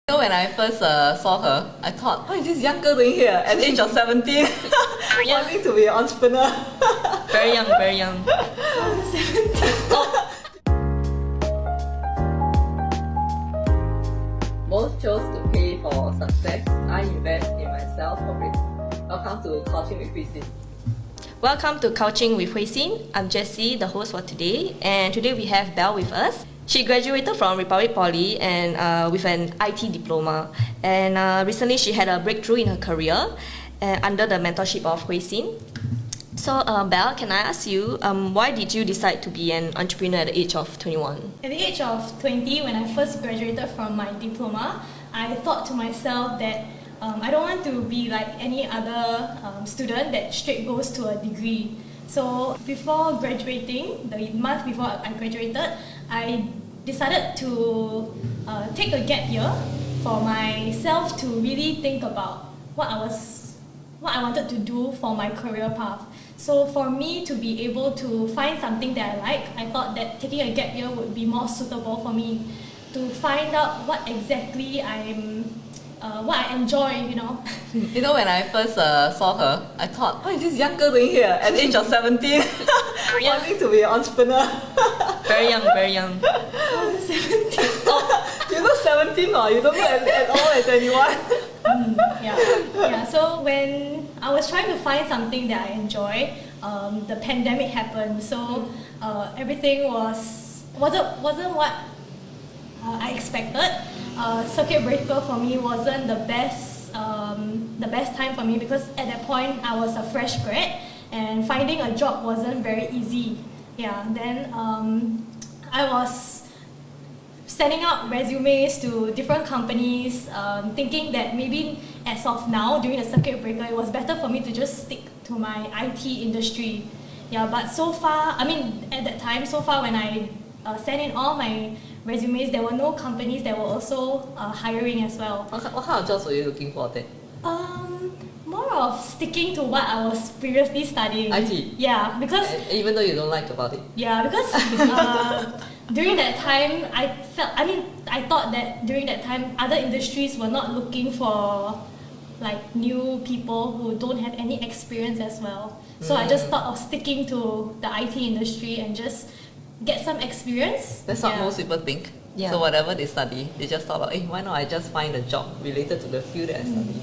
When I first saw her, I thought, what is this young girl doing here at the age of 17? Wanting to be an entrepreneur. Very young, very young. Most chose to pay for success. I invest in myself for risk. Welcome to Coaching with Hoisin. Welcome to Coaching with Hoisin. I'm Jessie, the host for today, and today we have Belle with us. She graduated from Republic Poly and with an IT diploma, and recently she had a breakthrough in her career under the mentorship of Hoisin. So Belle, can I ask you, why did you decide to be an entrepreneur at the age of 21? At the age of 20, when I first graduated from my diploma, I thought to myself that I don't want to be like any other student that straight goes to a degree. So before graduating, the month before I graduated, I decided to take a gap year for myself to really think about what I wanted to do for my career path. So for me to be able to find something that I like, I thought that taking a gap year would be more suitable for me to find out what exactly what I enjoy, When I first saw her, I thought, what is this young girl doing here at the age of 17? Wanting to be an entrepreneur. Very young, very young. I was 17. You look 17 or you don't look at all as anyone. Yeah. So when I was trying to find something that I enjoy, the pandemic happened. So everything wasn't what I expected. Circuit breaker for me wasn't the best time for me because at that point I was a fresh grad and finding a job wasn't very easy. Then I was sending out resumes to different companies, thinking that maybe as of now during the circuit breaker it was better for me to just stick to my IT industry. But so far, at that time, when I sent in all my resumes, there were no companies that were also hiring as well. What kind of jobs were you looking for then? More of sticking to what I was previously studying. IT? Yeah, because... Even though you don't like about it? Yeah, because during that time, I thought that during that time, other industries were not looking for like new people who don't have any experience as well. So I just thought of sticking to the IT industry and just get some experience. That's what most people think. Yeah. So whatever they study, they just thought about, why not I just find a job related to the field that I study.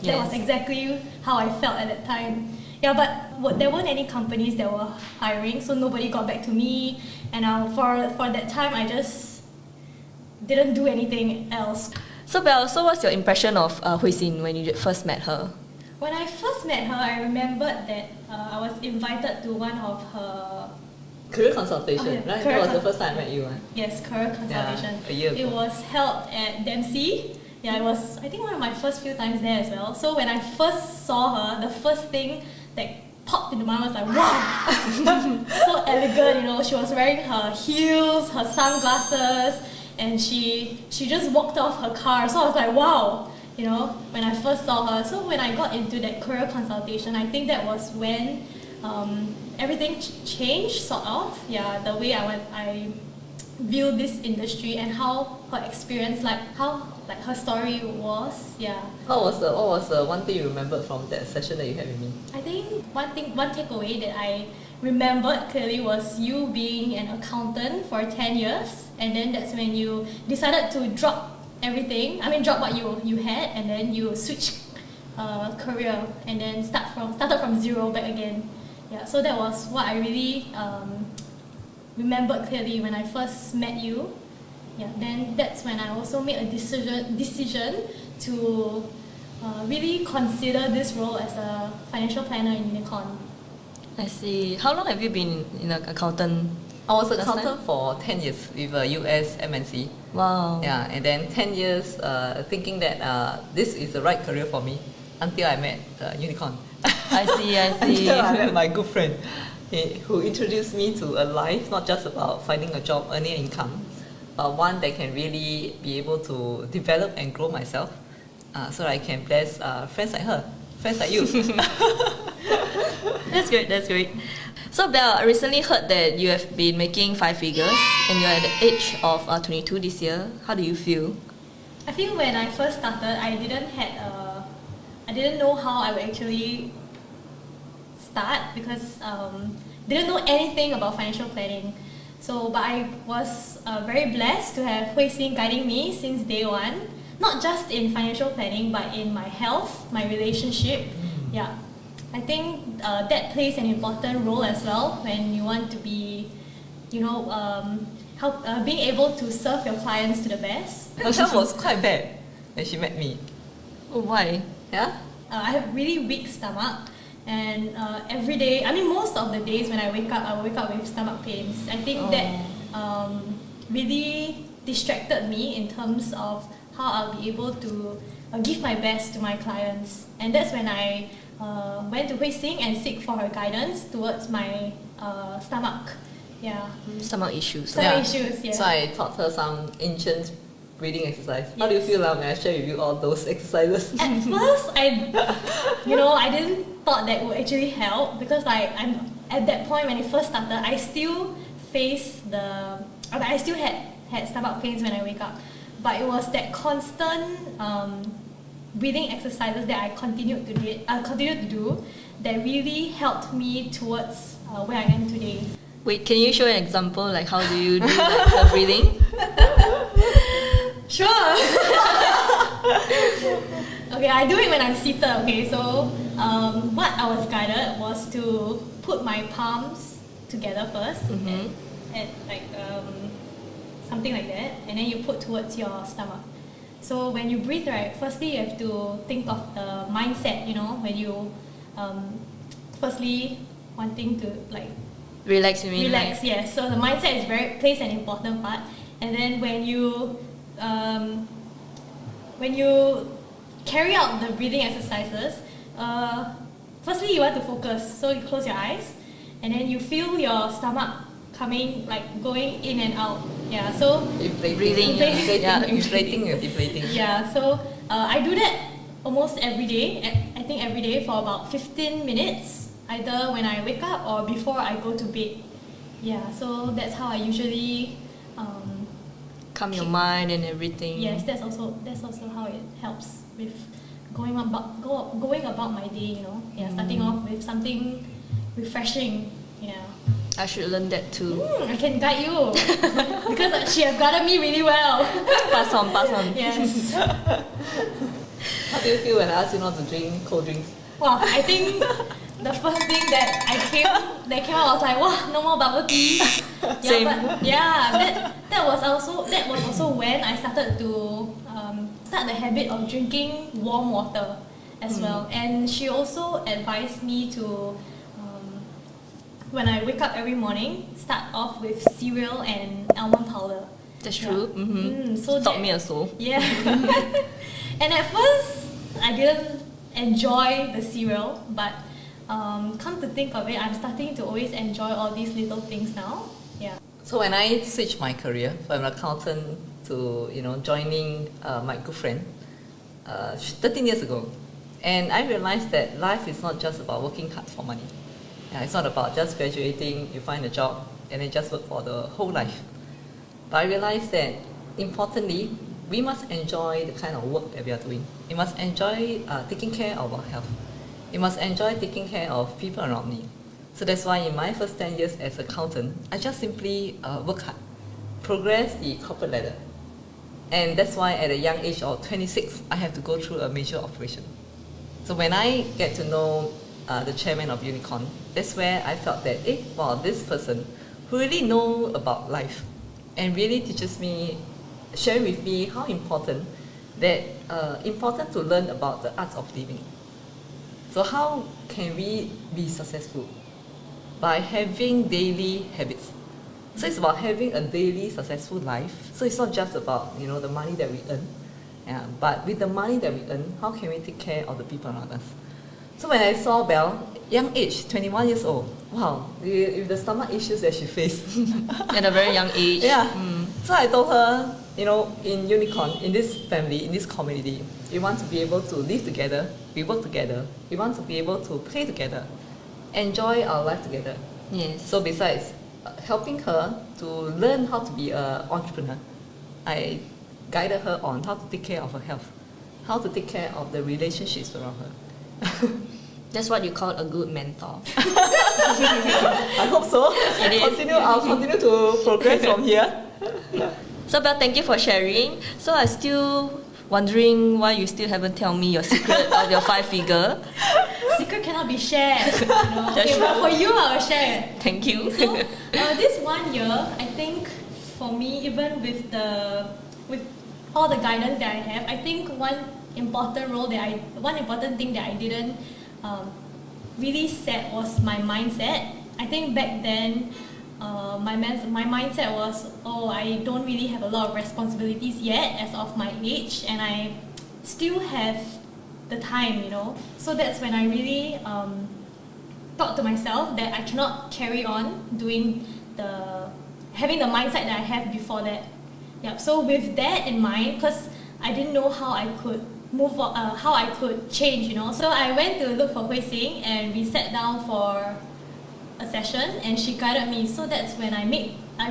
That was exactly how I felt at that time. But there weren't any companies that were hiring, so nobody got back to me. And for that time, I just didn't do anything else. So Belle, what's your impression of Hoisin when you first met her? When I first met her, I remembered that I was invited to one of her Career consultation, right? That was the first time I met you, right? Yes, career consultation. A year ago. It was held at Dempsey. It was, I think, one of my first few times there as well. So when I first saw her, the first thing that popped into my mind was like, wow! So elegant, she was wearing her heels, her sunglasses, and she just walked off her car. So I was like, wow! When I first saw her. So when I got into that career consultation, I think that was when everything changed, sort of. The way I view this industry and how her experience, how her story was. What was the one thing you remembered from that session that you had with me? I think one takeaway that I remembered clearly was you being an accountant for 10 years, and then that's when you decided to drop everything. Drop what you had, and then you switched career and then started from zero back again. So that was what I really remembered clearly when I first met you. Then that's when I also made a decision to really consider this role as a financial planner in Unicorn. I see. How long have you been in an accountant? I was an accountant for 10 years with a US MNC. Wow. And then 10 years thinking that this is the right career for me until I met Unicorn. I see. Until I met my good friend who introduced me to a life not just about finding a job, earning income, but one that can really be able to develop and grow myself so that I can bless friends like her, friends like you. That's great. So Belle, I recently heard that you have been making 5 figures and you're at the age of 22 this year. How do you feel? I feel when I first started, I didn't know how I would actually start because didn't know anything about financial planning. So, but I was very blessed to have Hoisin guiding me since day one, not just in financial planning, but in my health, my relationship. Yeah, I think that plays an important role as well when you want to be, being able to serve your clients to the best. Her health was quite bad when she met me. Oh, why? Yeah? I have really weak stomach, and every day, I mean, most of the days when I wake up with stomach pains. I think that really distracted me in terms of how I'll be able to give my best to my clients. And that's when I went to Hoisin and seek for her guidance towards my stomach. Yeah. Stomach issues. Stomach issues, yeah. So I taught her some ancient breathing exercise. How do you feel now when I share with you all those exercises? At first, I didn't thought that would actually help because I'm at that point when it first started, I still had stomach pains when I wake up, but it was that constant breathing exercises that I continued to do that really helped me towards where I am today. Wait, can you show an example? Like, how do you do the breathing? Sure. Okay, I do it when I'm seated. Okay, so what I was guided was to put my palms together first, at like something like that, and then you put towards your stomach. So when you breathe, right, firstly you have to think of the mindset. When you firstly wanting to like Relax, you mean? relax. Yes. So the mindset plays an important part, and then when you carry out the breathing exercises, firstly you want to focus. So you close your eyes, and then you feel your stomach going in and out. Yeah. So Breathing. Inflating and deflating. yeah. So I do that almost every day. I think every day for about 15 minutes, either when I wake up or before I go to bed. Yeah. So that's how I usually. Calm your mind and everything. Yes, that's also how it helps with going about my day. Starting off with something refreshing. I should learn that too. I can guide you because she has guided me really well. Pass on. Yes. How do you feel when I ask you not to drink cold drinks? Well, I think the first thing that came out was like, wow, no more bubble tea. Same. But yeah, that was also when I started to start the habit of drinking warm water as well. And she also advised me to, when I wake up every morning, start off with cereal and almond powder. That's true. So Taught me also. Yeah. And at first, I didn't enjoy the cereal, but come to think of it, I'm starting to always enjoy all these little things now. Yeah. So when I switched my career from an accountant to joining my good friend 13 years ago, and I realized that life is not just about working hard for money. Yeah, it's not about just graduating, you find a job, and then just work for the whole life. But I realized that importantly, we must enjoy the kind of work that we are doing. We must enjoy taking care of our health. We must enjoy taking care of people around me. So that's why in my first 10 years as accountant, I just simply work hard, progress the corporate ladder. And that's why at a young age of 26, I have to go through a major operation. So when I get to know the chairman of Unicorn, that's where I felt that, this person who really knows about life and really teaches me, sharing with me how important to learn about the arts of living. So how can we be successful? By having daily habits. So it's about having a daily successful life. So it's not just about the money that we earn, but with the money that we earn, how can we take care of the people around us? So when I saw Belle, young age, 21 years old, wow, with the stomach issues that she faced. At a very young age. Yeah. So I told her, in Unicorn, in this family, in this community, we want to be able to live together, we work together, we want to be able to play together, enjoy our life together. Yes. So besides helping her to learn how to be an entrepreneur, I guided her on how to take care of her health, how to take care of the relationships around her. That's what you call a good mentor. I hope so. It is. I'll continue to progress from here. So Belle, thank you for sharing. So I'm still wondering why you still haven't tell me your secret of your 5-figure. Secret cannot be shared. You know? That's Okay, but true. for you, I will share it. Thank you. So this 1 year, I think for me, even with all the guidance that I have, I think one important thing that I didn't really set was my mindset. I think back then, my mindset was, oh, I don't really have a lot of responsibilities yet as of my age, and I still have the time, you know. So that's when I really thought to myself that I cannot carry on having the mindset that I have before that. Yep. So with that in mind, because I didn't know how I could move on, how I could change, you know. So I went to look for Hoisin, and we sat down for a session, and she guided me. So that's when I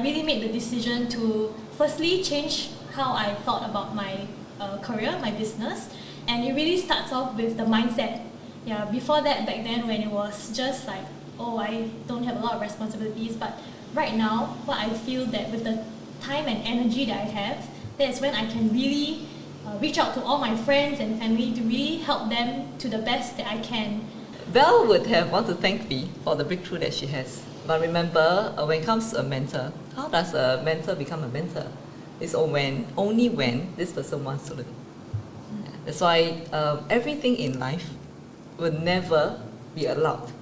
really made the decision to firstly change how I thought about my career, my business, and it really starts off with the mindset. Yeah, before that, back then when it was just like, oh, I don't have a lot of responsibilities, but right now, what I feel that with the time and energy that I have, that's when I can really reach out to all my friends and family to really help them to the best that I can. Belle would have want to thank me for the breakthrough that she has. But remember, when it comes to a mentor, how does a mentor become a mentor? It's only when this person wants to learn. That's why everything in life will never be allowed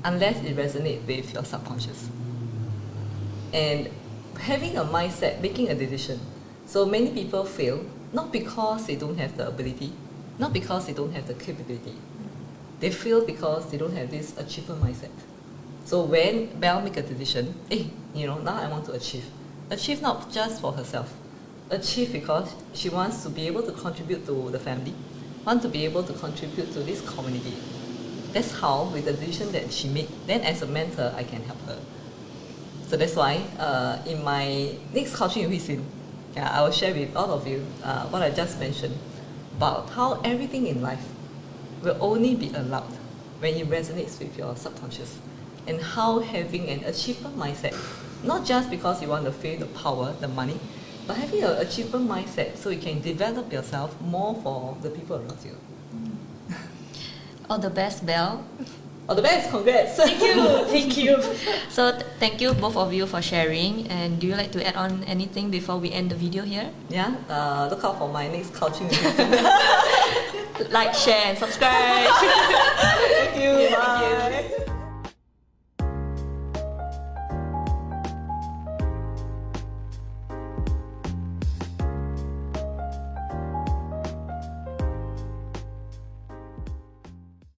unless it resonates with your subconscious. And having a mindset, making a decision. So many people fail, not because they don't have the ability, not because they don't have the capability. They fail because they don't have this achiever mindset. So when Belle make a decision, now I want to achieve. Achieve not just for herself. Achieve because she wants to be able to contribute to the family, want to be able to contribute to this community. That's how, with the decision that she made, then as a mentor, I can help her. So that's why in my next coaching with Hoisin, I will share with all of you what I just mentioned about how everything in life will only be allowed when it resonates with your subconscious, and how having an achiever mindset, not just because you want the fame, the power, the money, but having an achiever mindset so you can develop yourself more for the people around you. All the best, Belle. All the best, congrats! Thank you, thank you. So thank you both of you for sharing. And do you like to add on anything before we end the video here? Yeah, look out for my next coaching. Like, share, and subscribe.